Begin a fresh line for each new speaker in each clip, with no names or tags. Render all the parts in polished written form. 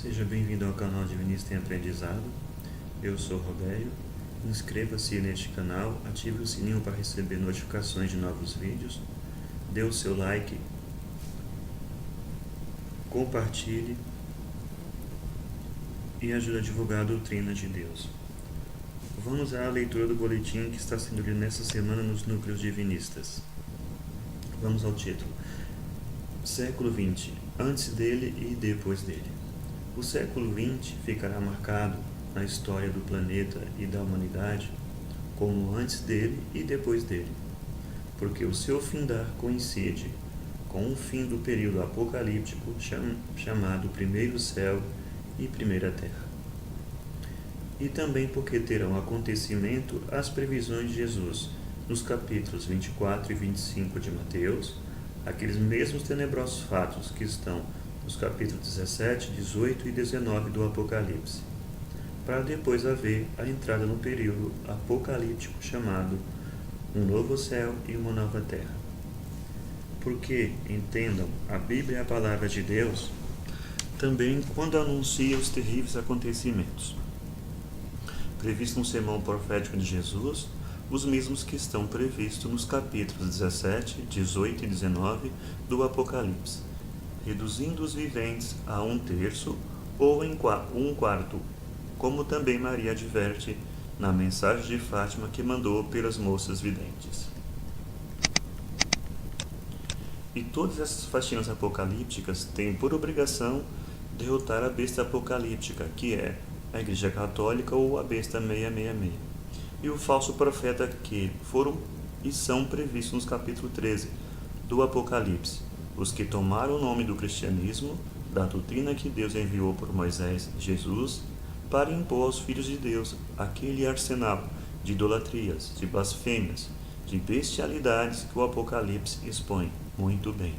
Seja bem-vindo ao canal Divinista em Aprendizado. Eu sou Robério. Inscreva-se neste canal, ative o sininho para receber notificações de novos vídeos, dê o seu like, compartilhe e ajude a divulgar a doutrina de Deus. Vamos à leitura do boletim que está sendo lido nesta semana nos núcleos divinistas. Vamos ao título. Século XX, antes dele e depois dele. O século XX ficará marcado na história do planeta e da humanidade como antes dele e depois dele, porque o seu findar coincide com o fim do período apocalíptico chamado Primeiro Céu e Primeira Terra. E também porque terão acontecimento as previsões de Jesus nos capítulos 24 e 25 de Mateus, aqueles mesmos tenebrosos fatos que estão nos capítulos 17, 18 e 19 do Apocalipse, para depois haver a entrada no período apocalíptico chamado um novo céu e uma nova terra. Porque, entendam, a Bíblia é a palavra de Deus, também quando anuncia os terríveis acontecimentos previstos no sermão profético de Jesus, os mesmos que estão previstos nos capítulos 17, 18 e 19 do Apocalipse, reduzindo os viventes a 1/3 ou em 1/4, como também Maria adverte na mensagem de Fátima que mandou pelas moças videntes. E todas essas faxinas apocalípticas têm por obrigação derrotar a besta apocalíptica, que é a Igreja Católica ou a besta 666, e o falso profeta que foram e são previstos nos capítulo 13 do Apocalipse, os que tomaram o nome do cristianismo, da doutrina que Deus enviou por Moisés e Jesus, para impor aos filhos de Deus aquele arsenal de idolatrias, de blasfêmias, de bestialidades que o Apocalipse expõe muito bem,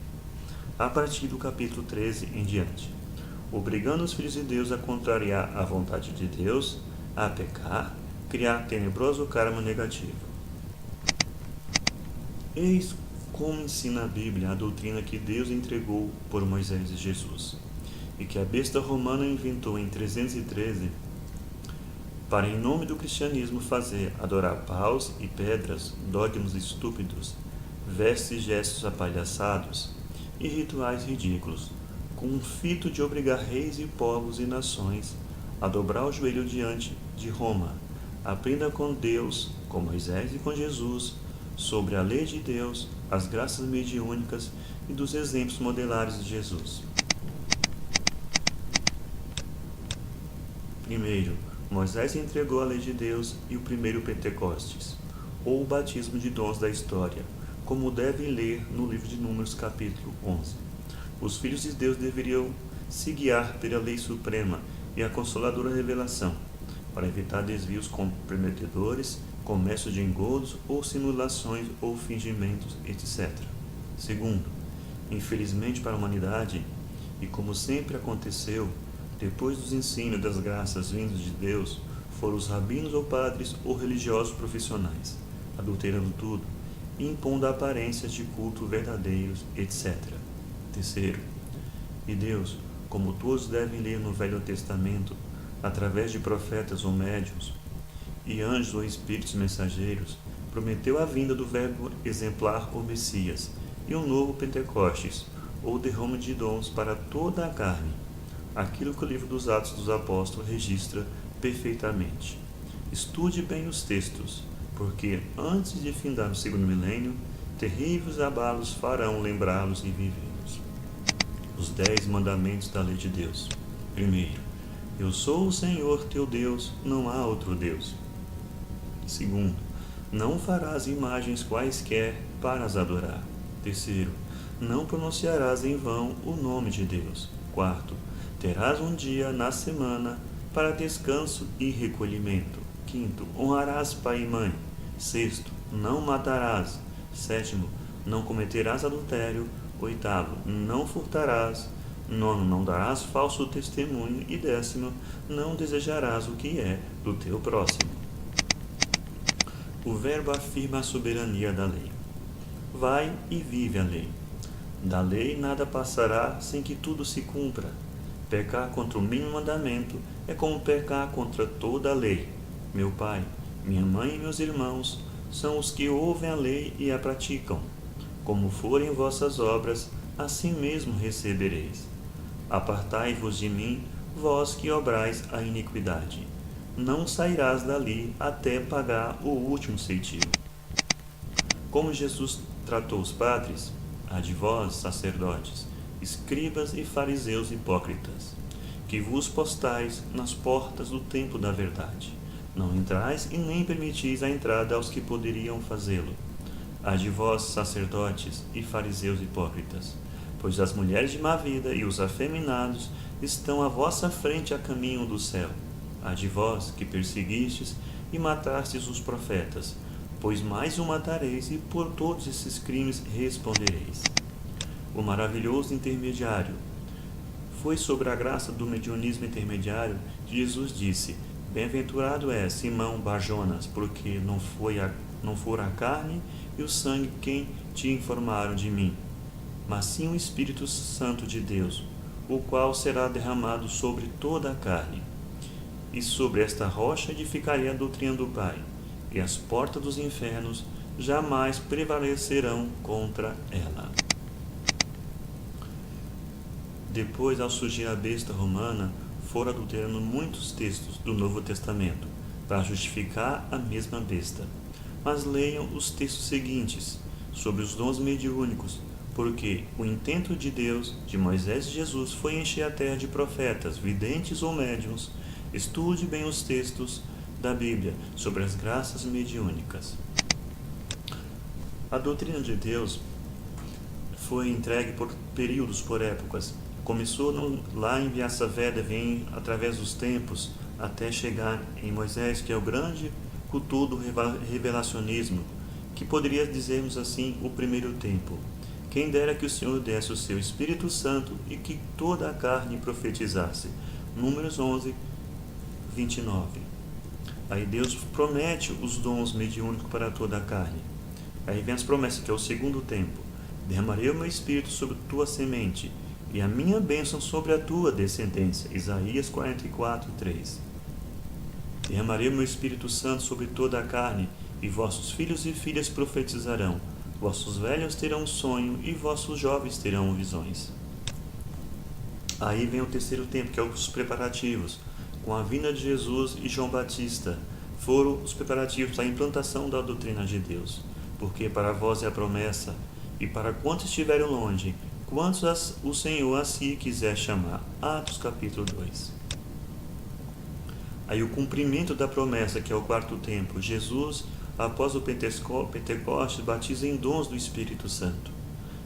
a partir do capítulo 13 em diante, obrigando os filhos de Deus a contrariar a vontade de Deus, a pecar, criar tenebroso karma negativo. Eis como ensina a Bíblia a doutrina que Deus entregou por Moisés e Jesus, e que a besta romana inventou em 313 para, em nome do cristianismo, fazer adorar paus e pedras, dogmas estúpidos, vestes e gestos apalhaçados e rituais ridículos, com o fito de obrigar reis e povos e nações a dobrar o joelho diante de Roma. Aprenda com Deus, com Moisés e com Jesus, sobre a lei de Deus, as graças mediúnicas e dos exemplos modelares de Jesus. Primeiro, Moisés entregou a lei de Deus e o primeiro Pentecostes, ou o batismo de dons da história, como devem ler no livro de Números capítulo 11. Os filhos de Deus deveriam se guiar pela lei suprema e a consoladora revelação, para evitar desvios comprometedores, comércio de engodos ou simulações ou fingimentos, etc. Segundo, infelizmente para a humanidade, e como sempre aconteceu, depois dos ensinos das graças vindos de Deus, foram os rabinos ou padres ou religiosos profissionais, adulterando tudo, impondo aparências de culto verdadeiros, etc. Terceiro, e Deus, como todos devem ler no Velho Testamento, através de profetas ou médiuns, e anjos ou espíritos mensageiros, prometeu a vinda do verbo exemplar ou Messias, e um novo Pentecostes, ou derrame de dons para toda a carne, aquilo que o livro dos Atos dos Apóstolos registra perfeitamente. Estude bem os textos, porque antes de findar o segundo milênio, terríveis abalos farão lembrá-los e vivê-los. Os 10 mandamentos da lei de Deus. Primeiro, eu sou o Senhor teu Deus, não há outro Deus. Segundo, não farás imagens quaisquer para as adorar. Terceiro, não pronunciarás em vão o nome de Deus. Quarto, terás um dia na semana para descanso e recolhimento. Quinto, honrarás pai e mãe. Sexto, não matarás. Sétimo, não cometerás adultério. Oitavo, não furtarás. Nono, não darás falso testemunho. E décimo, não desejarás o que é do teu próximo. O verbo afirma a soberania da lei. Vai e vive a lei. Da lei nada passará sem que tudo se cumpra. Pecar contra o mínimo mandamento é como pecar contra toda a lei. Meu pai, minha mãe e meus irmãos são os que ouvem a lei e a praticam. Como forem vossas obras, assim mesmo recebereis. Apartai-vos de mim, vós que obrais a iniquidade. Não sairás dali até pagar o último ceitil. Como Jesus tratou os padres, há de vós, sacerdotes, escribas e fariseus hipócritas, que vos postais nas portas do templo da verdade. Não entrais e nem permitis a entrada aos que poderiam fazê-lo. Há de vós, sacerdotes e fariseus hipócritas, pois as mulheres de má vida e os afeminados estão à vossa frente a caminho do céu. Há de vós, que perseguistes e matastes os profetas, pois mais o matareis e por todos esses crimes respondereis. O maravilhoso intermediário. Foi sobre a graça do mediunismo intermediário que Jesus disse: Bem-aventurado é Simão Bar-Jonas, porque não fora a carne e o sangue quem te informaram de mim, mas sim o Espírito Santo de Deus, o qual será derramado sobre toda a carne. E sobre esta rocha edificarei a doutrina do Pai, e as portas dos infernos jamais prevalecerão contra ela. Depois, ao surgir a besta romana, foram adulterando muitos textos do Novo Testamento para justificar a mesma besta. Mas leiam os textos seguintes sobre os dons mediúnicos, porque o intento de Deus, de Moisés e Jesus, foi encher a terra de profetas, videntes ou médiuns. Estude bem os textos da Bíblia sobre as graças mediúnicas. A doutrina de Deus foi entregue por períodos, por épocas. Começou lá em Vyasa Veda, vem através dos tempos, até chegar em Moisés, que é o grande culto do revelacionismo, que poderia dizermos assim, o primeiro tempo. Quem dera que o Senhor desse o seu Espírito Santo e que toda a carne profetizasse. Números 11, 29. Aí Deus promete os dons mediúnicos para toda a carne. Aí vem as promessas, que é o segundo tempo. Derramarei o meu Espírito sobre tua semente, e a minha bênção sobre a tua descendência. Isaías 44, 3. Derramarei o meu Espírito Santo sobre toda a carne, e vossos filhos e filhas profetizarão. Vossos velhos terão sonho, e vossos jovens terão visões. Aí vem o terceiro tempo, que é os preparativos. Com a vinda de Jesus e João Batista, foram os preparativos para a implantação da doutrina de Deus. Porque para vós é a promessa, e para quantos estiverem longe, quantos o Senhor a si quiser chamar. Atos capítulo 2. Aí o cumprimento da promessa, que é o quarto tempo. Jesus, após o Pentecostes, batiza em dons do Espírito Santo.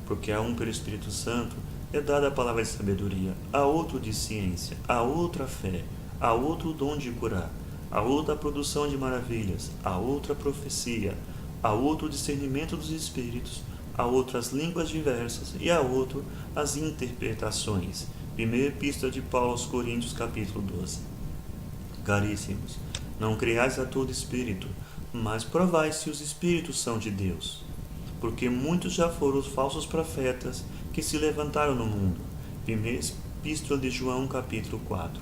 Porque a um pelo Espírito Santo é dada a palavra de sabedoria, a outro de ciência, a outra fé, a outro o dom de curar, a outra a produção de maravilhas, a outra a profecia, a outro o discernimento dos espíritos, a outro as línguas diversas e a outro as interpretações. Primeira Epístola de Paulo aos Coríntios, capítulo 12. Caríssimos, não creais a todo espírito, mas provai se os espíritos são de Deus. Porque muitos já foram os falsos profetas que se levantaram no mundo. Primeira Epístola de João, capítulo 4.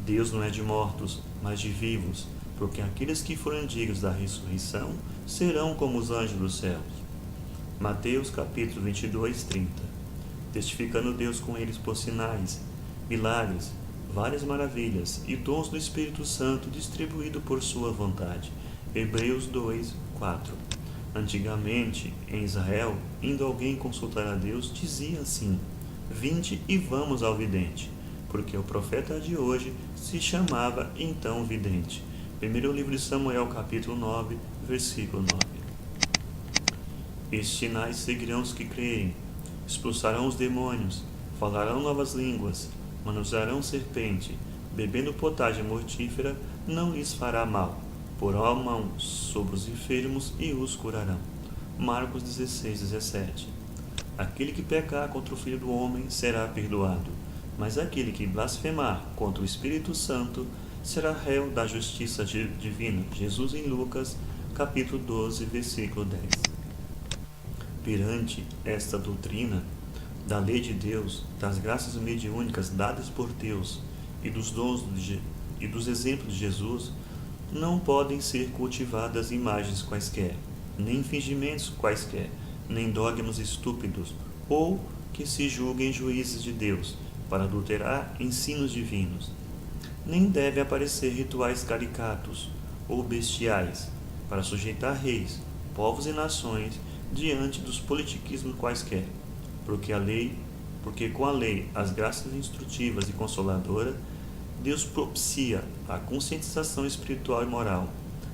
Deus não é de mortos, mas de vivos, porque aqueles que forem dignos da ressurreição serão como os anjos dos céus. Mateus capítulo 22, 30. Testificando Deus com eles por sinais, milagres, várias maravilhas e dons do Espírito Santo distribuído por sua vontade. Hebreus 2, 4. Antigamente, em Israel, indo alguém consultar a Deus, dizia assim: Vinde e vamos ao vidente, porque o profeta de hoje se chamava então vidente. Primeiro livro de Samuel, capítulo 9, versículo 9. Estes sinais seguirão os que creem, expulsarão os demônios, falarão novas línguas, manusearão serpente, bebendo potagem mortífera, não lhes fará mal, porão a mão sobre os enfermos e os curarão. Marcos 16, 17. Aquele que pecar contra o Filho do Homem será perdoado, mas aquele que blasfemar contra o Espírito Santo será réu da justiça divina. Jesus em Lucas, capítulo 12, versículo 10. Perante esta doutrina, da lei de Deus, das graças mediúnicas dadas por Deus e dos dons e dos exemplos de Jesus, não podem ser cultivadas imagens quaisquer, nem fingimentos quaisquer, nem dogmas estúpidos, ou que se julguem juízes de Deus, para adulterar ensinos divinos. Nem deve aparecer rituais caricatos ou bestiais, para sujeitar reis, povos e nações diante dos politiquismos quaisquer, porque com a lei, as graças instrutivas e consoladoras, Deus propicia a conscientização espiritual e moral,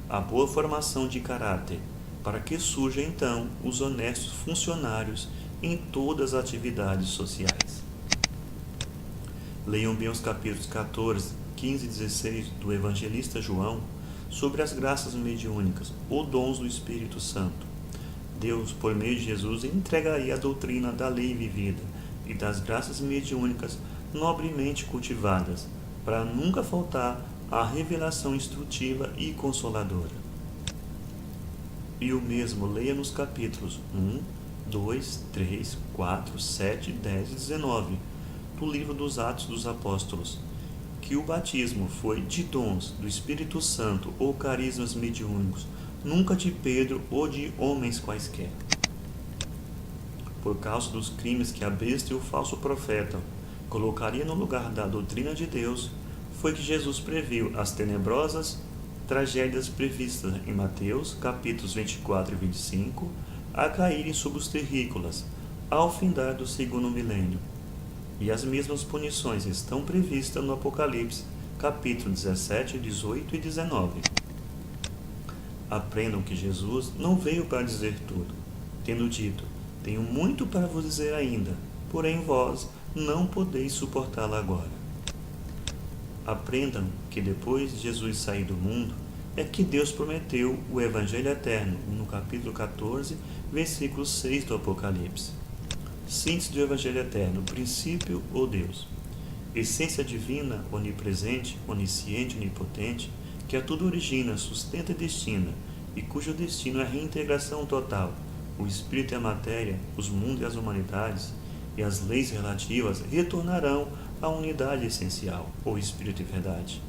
a boa formação de caráter, para que surjam então os honestos funcionários em todas as atividades sociais. Leiam bem os capítulos 14, 15 e 16 do Evangelista João sobre as graças mediúnicas ou dons do Espírito Santo. Deus, por meio de Jesus, entregaria a doutrina da lei vivida e das graças mediúnicas nobremente cultivadas, para nunca faltar a revelação instrutiva e consoladora. E o mesmo leia nos capítulos 1, 2, 3, 4, 7, 10 e 19 do livro dos Atos dos Apóstolos, que o batismo foi de dons do Espírito Santo ou carismas mediúnicos, nunca de Pedro ou de homens quaisquer. Por causa dos crimes que a besta e o falso profeta colocaria no lugar da doutrina de Deus, foi que Jesus previu as tenebrosas tragédias previstas em Mateus, capítulos 24 e 25, a caírem sobre os terrícolas, ao findar do segundo milênio. E as mesmas punições estão previstas no Apocalipse, capítulo 17, 18 e 19. Aprendam que Jesus não veio para dizer tudo, tendo dito: tenho muito para vos dizer ainda, porém vós não podeis suportá-lo agora. Aprendam que depois de Jesus sair do mundo, é que Deus prometeu o Evangelho Eterno, no capítulo 14, versículo 6 do Apocalipse. Síntese do Evangelho Eterno: princípio ou Deus. Essência divina, onipresente, onisciente, onipotente, que a tudo origina, sustenta e destina, e cujo destino é a reintegração total. O espírito e a matéria, os mundos e as humanidades, e as leis relativas retornarão à unidade essencial, ou espírito e verdade.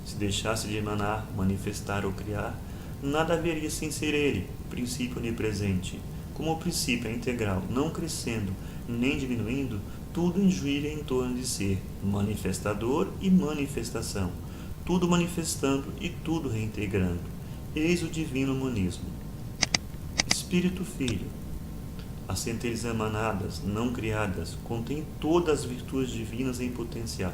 Se deixasse de emanar, manifestar ou criar, nada haveria sem ser ele, princípio onipresente. Como o princípio é integral, não crescendo nem diminuindo, tudo gira em torno de ser manifestador e manifestação, tudo manifestando e tudo reintegrando. Eis o divino monismo. Espírito Filho. As centelhas emanadas, não criadas, contêm todas as virtudes divinas em potencial,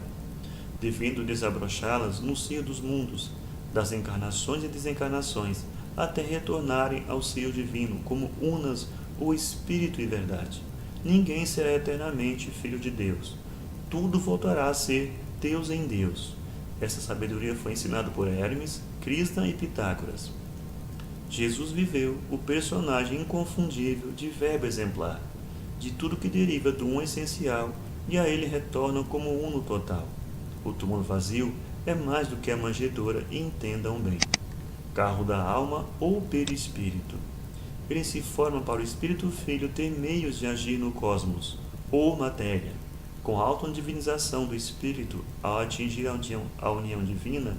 devendo desabrochá-las no seio dos mundos, das encarnações e desencarnações, até retornarem ao seio divino como unas ou espírito e verdade. Ninguém será eternamente filho de Deus. Tudo voltará a ser Deus em Deus. Essa sabedoria foi ensinada por Hermes, Krishna e Pitágoras. Jesus viveu o personagem inconfundível de verbo exemplar, de tudo que deriva do um essencial, e a ele retorna como uno total. O túmulo vazio é mais do que a manjedoura, e entendam bem. Carro da alma ou perispírito. Ele se forma para o Espírito Filho ter meios de agir no cosmos, ou matéria. Com a autodivinização do Espírito, ao atingir a união divina,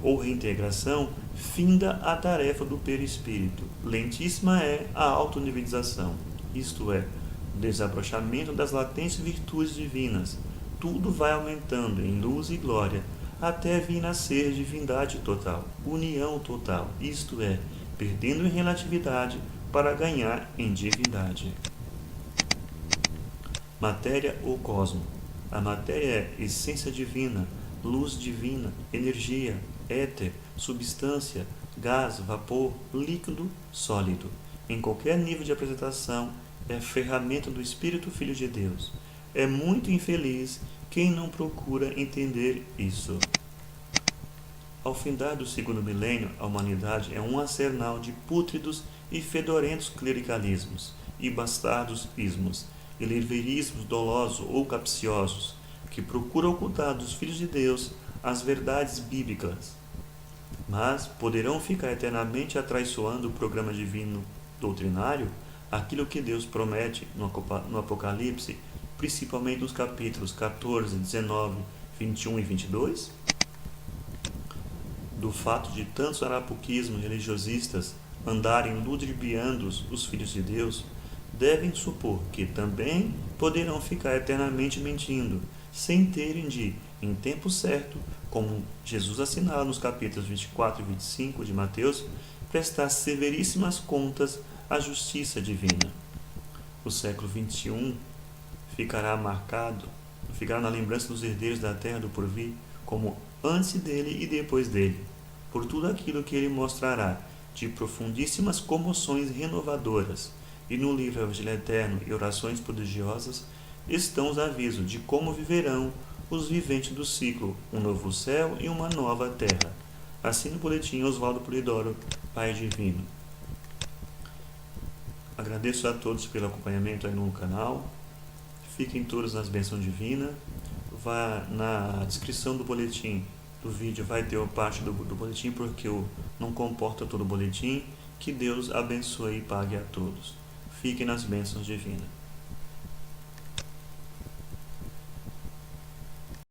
ou reintegração, finda a tarefa do perispírito. Lentíssima é a autodivinização, isto é, o desabrochamento das latentes virtudes divinas. Tudo vai aumentando em luz e glória, até vir a ser divindade total, união total, isto é, perdendo em relatividade para ganhar em divindade. Matéria ou cosmo. A matéria é essência divina, luz divina, energia, éter, substância, gás, vapor, líquido, sólido. Em qualquer nível de apresentação, é ferramenta do Espírito Filho de Deus. É muito infeliz quem não procura entender isso. Ao findar do segundo milênio, a humanidade é um arsenal de pútridos e fedorentos clericalismos e bastardos ismos, e livreirismos dolosos ou capciosos, que procuram ocultar dos filhos de Deus as verdades bíblicas, mas poderão ficar eternamente atraiçoando o programa divino doutrinário, aquilo que Deus promete no Apocalipse, principalmente nos capítulos 14, 19, 21 e 22? Do fato de tantos arapuquismos religiosistas andarem ludibriando os filhos de Deus, devem supor que também poderão ficar eternamente mentindo, sem terem de, em tempo certo, como Jesus assinala nos capítulos 24 e 25 de Mateus, prestar severíssimas contas à justiça divina. O século XXI ficará na lembrança dos herdeiros da terra do porvir, como antes dele e depois dele, por tudo aquilo que ele mostrará de profundíssimas comoções renovadoras, e no livro Evangelho Eterno e Orações Prodigiosas estão os avisos de como viverão os viventes do ciclo, um novo céu e uma nova terra. Assim no boletim Oswaldo Polidoro, Pai Divino. Agradeço a todos pelo acompanhamento aí no canal. Fiquem todos nas bênçãos divinas. Vá na descrição do boletim do vídeo, vai ter uma parte do boletim, porque não comporta todo o boletim. Que Deus abençoe e pague a todos. Fiquem nas bênçãos divinas.